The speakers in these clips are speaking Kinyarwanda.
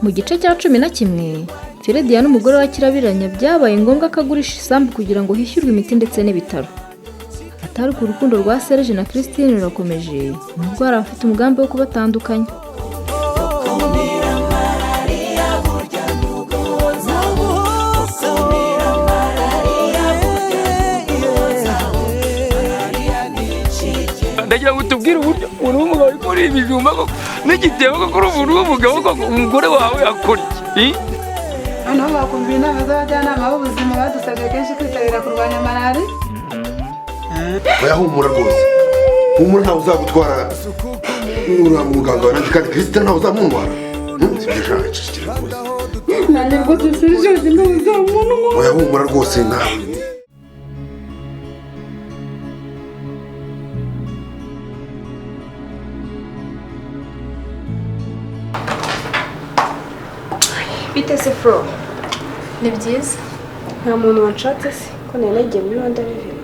Mu gice cya 11 Feredia n'umugore wa Kirabiranya byabaye ngombwa ko agurisha isambu kugira ngo hishyurwe imiti ndetse n'ibitaro. Atari ku rukundo rwa Serge na Christine rurakomeje nubwo hari abafite umugambi wo kubatandukanya. Ndagira ngo tubwire uburyo umuntu w'umugabo uri kuri ibijumba koko n'igitebo koko uri umuntu w'umugabo koko umugore wawe akora iki? Hano bakumvira inama z'abajyanama b'ubuzima badusabye kenshi kwitabira kurwanya malariya. Oya humura rwose, humura ntawe uzagutwara uriya muganga wawe kandi Christine ntawe uzamundwara. Nanjye rwose Serge ntawe uzamundwara. Oya humura rwose nawe. Bite se Fro? Ni byiza. Nta muntu wanshatse se ko nagiye muri Rwanda Revenue.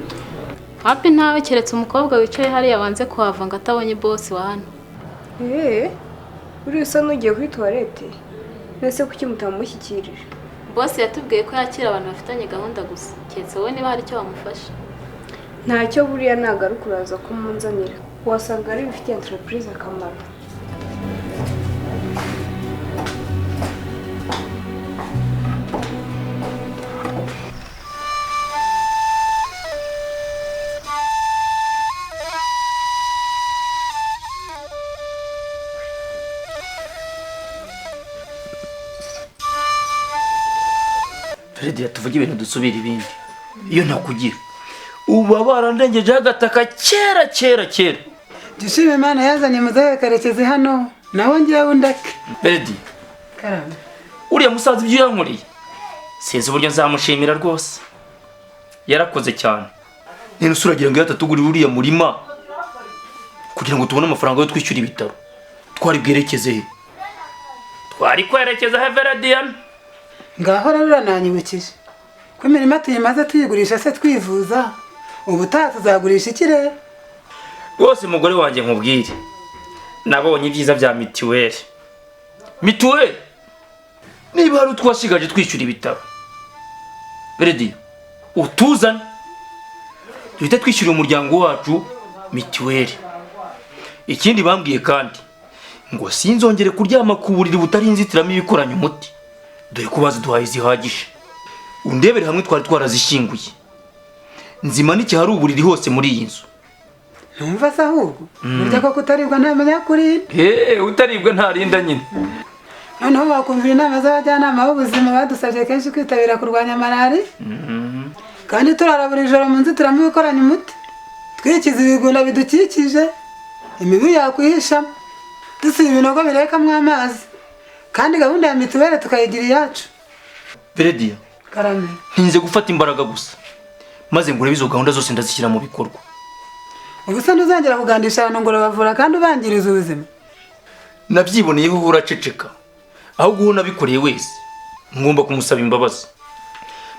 Happy ntawe keretse umukobwa wicaye hariya wanze kuhava ngo atabonye boss wa hano. Uri usa n'ugiye kuri toilette. Nese kuki mutamushyikirije? Boss yatubwiye ko yakira abantu bafitanye gahunda gusa. Keretse wowe niba hari icyo wamufasha. Ntacyo buriya nagaruka uraza kumunzanira. Wasanga ari bifitiye entreprise akamaro. Feredia tuvuge ibintu dusubira ibindi. Iyo ntakugira uba barandengeje agataka kera. Dushime Imana yazanye muzaye Karekezi hano. Naho ngiye undake. Feredia. Karame. Uriya musaza ibyo yankoreye. Sinzi uburyo nzamushimira rwose. Yarakoze cyane. Nene usuragira ngo yatatugurira uriya murima kugira ngo tubone amafaranga yo twishyura ibitaro. Twari bwerekeze he? Twari kwerekeza he Feredia? Ngaho rero nananyibukije. Ko imirima tuyimaze tuyigurisha se twivuza. Ubu tuzagurisha ikirere. Rwose umugore wanjye nkubwire. Nabonye ibyiza bya mituweli. Mituweli? Niba hari utwashigaje twishyura ibitaro. Feredia, utuzane. Duhita twishyura umuryango wacu mituweli. Ikindi bambwiye kandi ngo sinzongere kuryama ku buriri butari inzitiramo ibikoranye umuti. Dore kubaza duhaye zihagije. Undebere hamwe twari twarazishyinguye. Nzima n'iki hari uburiri hose muri iyi nzu. Numva se ahubwo burya ko kutaribwa ntamenya kuri. Utaribwa ntarinda nyine. Noneho bakumvira inama z'abajyanama b'ubuzima badusabye kenshi kwitabira kurwanya malariya. Kandi turara buri joro mu nzitiramo ibikoranye umuti. Twikiza ibigunda bidukikije. Imibu yakwihishamo. Dusiba ibinogo birekamo amazi. Kandi gahunda ya mituweli tukayigira iyacu. Feredia. Karame. Ntinze gufata imbaraga gusa. Maze ngure bizo gahunda zose ndazishyira mu bikorwa. Ubusa ntuzongera kugandisha abantu ngo bavura kandi ubangiriza ubuzima. Nabyiboneyeho uraceceka. Ahubwo uwo nabikoreye wese ngomba kumusaba imbabazi.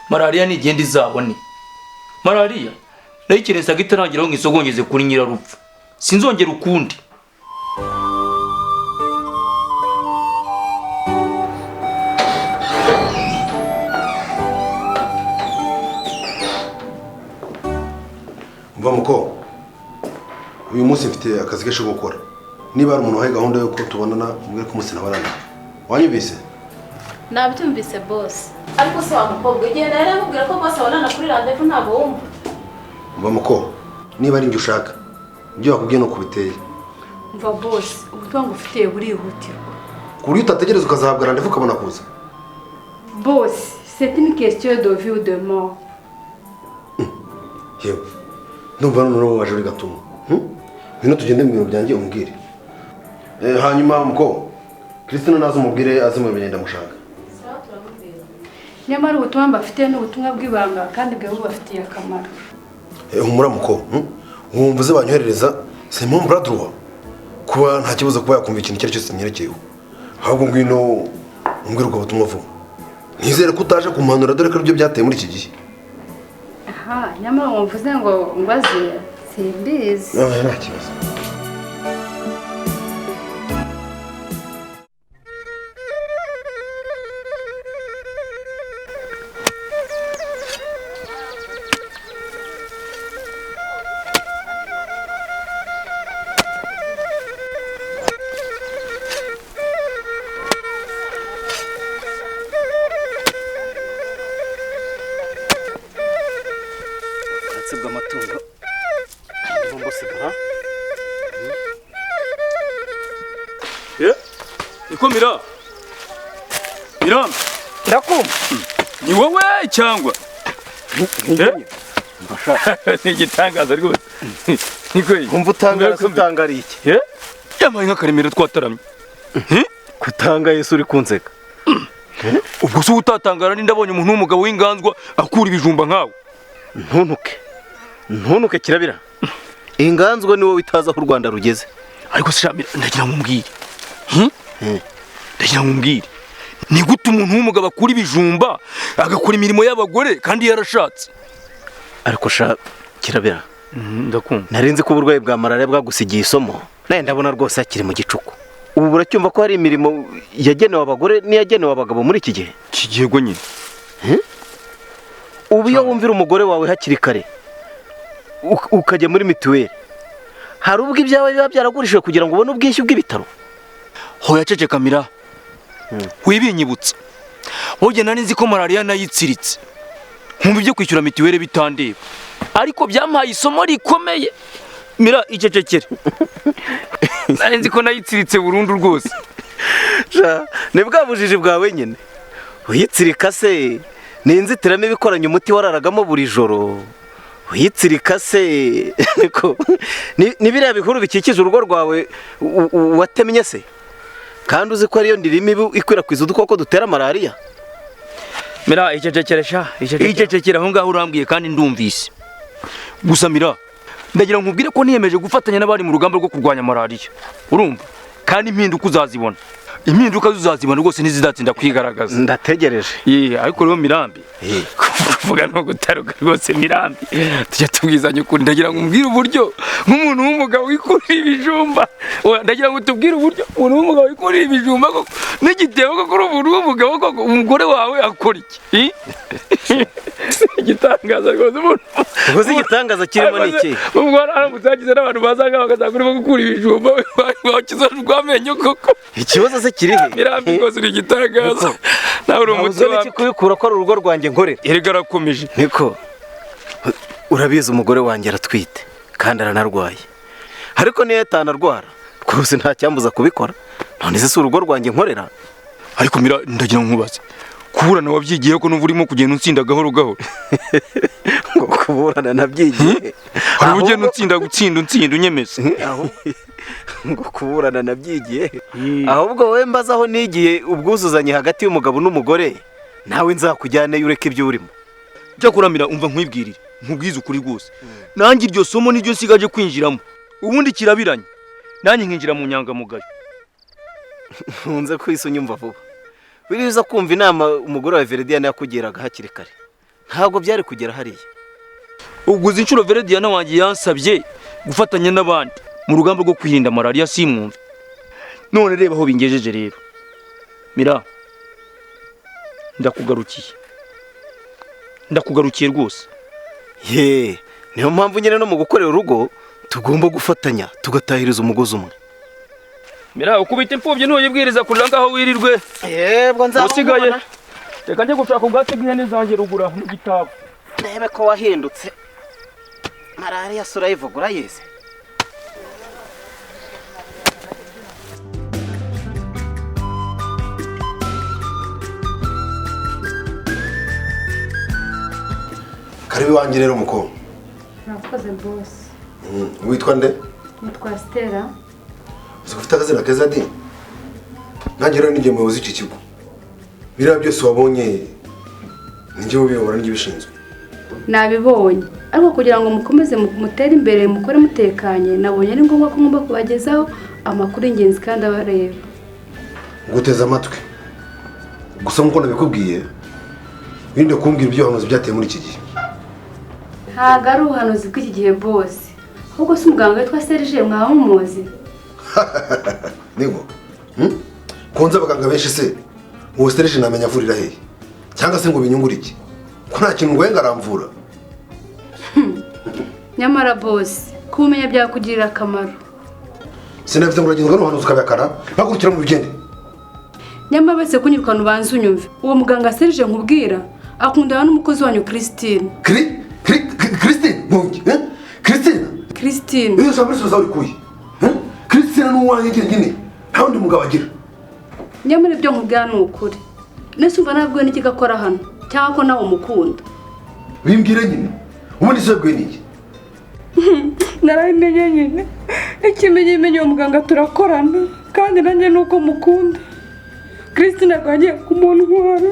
Malariya ni igenda izabone. Malariya nayikirensaga itarangiraho ngisogongeze kuri nyirarupfu. Sinzongera ukundi. Umva muko. Uyu munsi mfite akazi kenshi gukora. Niba hari umuntu wahaye gahunda yo ko tubonana mubwire ko umunsi nabarana. Wanyumvise? Nabyumvise boss. Ariko se wa mukobwa igenda yari amubwira ko boss abonana kuri rendezvous ntabwo wumva. Umva muko. Niba ari ibyo ushaka. Ibyo wakubwiye no kubiteye. Umva boss, ubutumwa ngufitiye burihutirwa. Ku buryo utategereza ukazahabwa rendezvous ukabona kuza. Boss, c'est une question de vie ou de mort. Yewe. Ndumva noneho waje uri gatuma. Ngwino tugende mu biro byanjye umbwire. Hanyuma muko. Christine nazo umubwire azimumenye ndamushaka. Nyamara ubutumwa mbafitiye n'ubutumwa bw'ibanga kandi bwe bubafitiye akamaro. Humura muko. Wumvuze banyoherereza c'est mon bras droit. Kuba nta kibazo kuba yakumva ikintu cyari cyose nyerekeyeho. Ahubwo ngwino umbwire ubwo butumwa vuba. Nizere ko utaje kumpanura dore ko ibyo byateye muri iki gihe. Aha, nyamara wumvuze ngo mbaze simbizi. Nta kibazo. bwose bw'amatungo bwose bwa ikomera Mirambi ndakumva ni wowe cyangwa ni igitangaza rwose niko umva utangariye iki yamaye nk'akaremero twataramye kutanga Yesu uri kunseka ubwo se utatangara n'indabonye umuntu w'umugabo w'inganzwa akura ibijumba nkawe ntuntuke kirabira inganzwa ni wowe itaza aho u Rwanda rugeze ariko se Shamira ndagira ngo umbwire ndagira ngo umbwire ni gute umuntu w'umugabo akura ibijumba agakora imirimo y'abagore kandi yarashatse ariko kirabira ndakumva narinzi ko uburwayi bwa malaria bwagusigiye isomo naye ndabona rwose akiri mu gicuku ubu buracyumva ko hari imirimo yagenewe abagore n'iyagenewe abagabo muri iki gihe kigego nyine ubu iyo wumvira umugore wawe hakiri kare ukajya muri mituweli hari ubwo ibyawe biba byaragurishijwe kugira ngo ubone ubwishyu bw'ibitaro hoya ceceka Mira wibinyibutsa wowe nari nzi ko malaria nayitsiritse nkumva ibyo kwishyura mituweli bitandeba ariko byampaye isomo rikomeye Mira icecekere nari nzi ko nayitsiritse burundu rwose ni bwa bujiji bwawe nyine uyitsirika se ni inzitiramibu ikoranye umuti wararagamo buri joro uyitsirika se ni biriya bihuru bikikije urugo rwawe watemye se kandi uzi ko ariyo ndirimibu ikwirakwiza udukoko dutera malaria Mira icecekere aho ngaho urambwiye kandi ndumvise gusa Mira ndagira ngo nkubwire ko niyemeje gufatanya n'abari mu rugamba rwo kurwanya malaria urumva kandi impinduka uzazibona impinduka uzazibona rwose ntizidatsinda kwigaragaza ndategereje ariko rero Mirambi kuvuga no gutaruka rwose Mirambi tujya tubwizanya ukuri ndagira ngo umbwire uburyo nk'umuntu w'umugabo wikurira ibijumba ndagira ngo tubwire uburyo umuntu w'umugabo wikurira ibijumba koko n'igitebo koko umuntu w'umugabo koko umugore wawe akora iki igitangaza rwose umuntu uzi igitangaza kirimo n'iki ubwo aramutse hagize n'abantu bazanga bakazanga urimo gukura ibijumba wakiza rw'amenyo koko ikibazo se kiri he Mirambi rwose ni igitangaza nawe uri umuti wawe kubikura ko ari urugo rwanjye nkorera erega arakomeje niko urabizi umugore wanjye aratwite kandi aranarwaye ariko niyo atanarwara rwose nta cyambuza kubikora none se si urugo rwanjye nkorera ariko Mira ndagira ngo nkubaze kuburana wabyigiye ko numva urimo kugenda unsinda gahoro gahoro ngo kuburana nabyigiye hari ugenda unsinda unyemeza ngo kuburana nabyigiye ahubwo wowe mbaza aho nigiye ubwuzuzanye hagati y'umugabo n'umugore nawe nzakujyane ureke ibyo urimo jya kuramira umva nkwibwirire nkubwize ukuri rwose nanjye iryo somo niryo nsigaje kwinjiramo ubundi kirabiranye nanjye nkinjira mu nyangamugayo nkunze kwisa unyumva vuba biriza kumva inama umugore wa Veridiana yakugeraga hakiri kare ntabwo byari kugera hariya ubwo uzi inshuro Veridiana wanjye yansabye gufatanya n'abandi mu rugamba rwo kwirinda malaria simwumve none reba aho bingejeje rero Mira ndakugarukiye rwose niyo mpamvu nyine no mu gukorera urugo tugomba gufatanya tugatahiriza umugozi umwe Mira ukubita imfubyi ntuyibwiriza kurira ngaho wirirwe yebwo usigaye reka njye gushaka ubwatsi bw'ihene zanjye rugura mu gitabo ndebe ko wahindutse malaria sura yivugura yeze karibu wanjye rero mukobwa Nakoze boss. witwa nde Nitwa Stella. uzi ufite akazina keza di nanjye rero nijye muyobozi w'iki kigo biriya byose wabonye nijye ubiyobora nijye ubishinzwe Nabibonye. Ariko kugira ngo mukomeze mutere imbere mukore mutekanye nabonye ari ngombwa ko ngomba kubagezaho amakuru y'ingenzi kandi abareba. nguteze amatwi gusa nk'uko nabikubwiye wirinde kumbwira ibyo hanuzi byateye muri iki gihe Ntabwo ari ubuhanuzi bw'iki gihe boss. Ahubwo si umuganga witwa Serge mwaba mumuzi. Nigo konza abaganga benshi se uwo Serge namenya avurira hehe cyangwa se ngo binyungure iki ko nta kintu ngo aramvura Nyamara boss kumenya byakugirira akamaro. sinafite ngo uragenzwa n'ubuhanuzi ukabakara bagurukira mu bigende Nyamara bese kunyirukana ubanza unyumve. Uwo muganga Serge nkubwira akundana n'umukozi wanyu Christine. Christine Christine. iyo jambo risoza urikuye Christine ni uwanjye nyine nta wundi mugabo agira. Nyamara ibyo nkubwira ni ukuri. Nese umva nabwiwe n'iki gakora hano cyangwa ko nawe umukunda. Bimbwire nyine ubundi se bwe niki? Narabimenye nyine. Ikimenye uwo muganga turakorana kandi nanjye nuko mukunda. Christine agiye kumuntwara.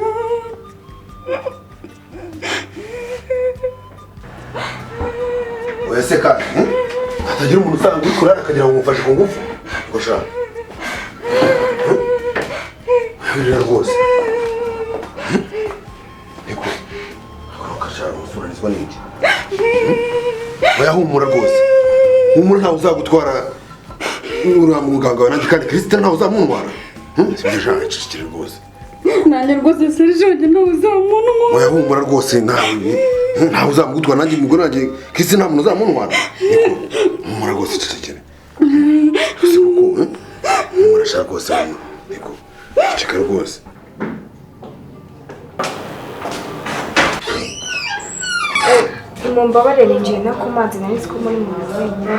Oya se kandi hatagira umuntu usanga uri kurara akagira ngo umufashe ku ngufu ngo shaka birira rwose niko ukashaka usuranizwa n'iki oya humura rwose humura ntawe uzagutwara uriya muganga wawe nanjye kandi Christine ntawe uzamuntwara sibyo shaka icikire rwose nanjye rwose Serge ntawe uzamuntwara oya humura rwose ntawe uzamugutwara nanjye umugore wanjye Christine nta muntu uzamuntwara niko humura rwose icikire gusa kuko humura shaka rwose niko icikire rwose mumbabarire ninjiye no ku mazi nari nzi ko muri mu wenyine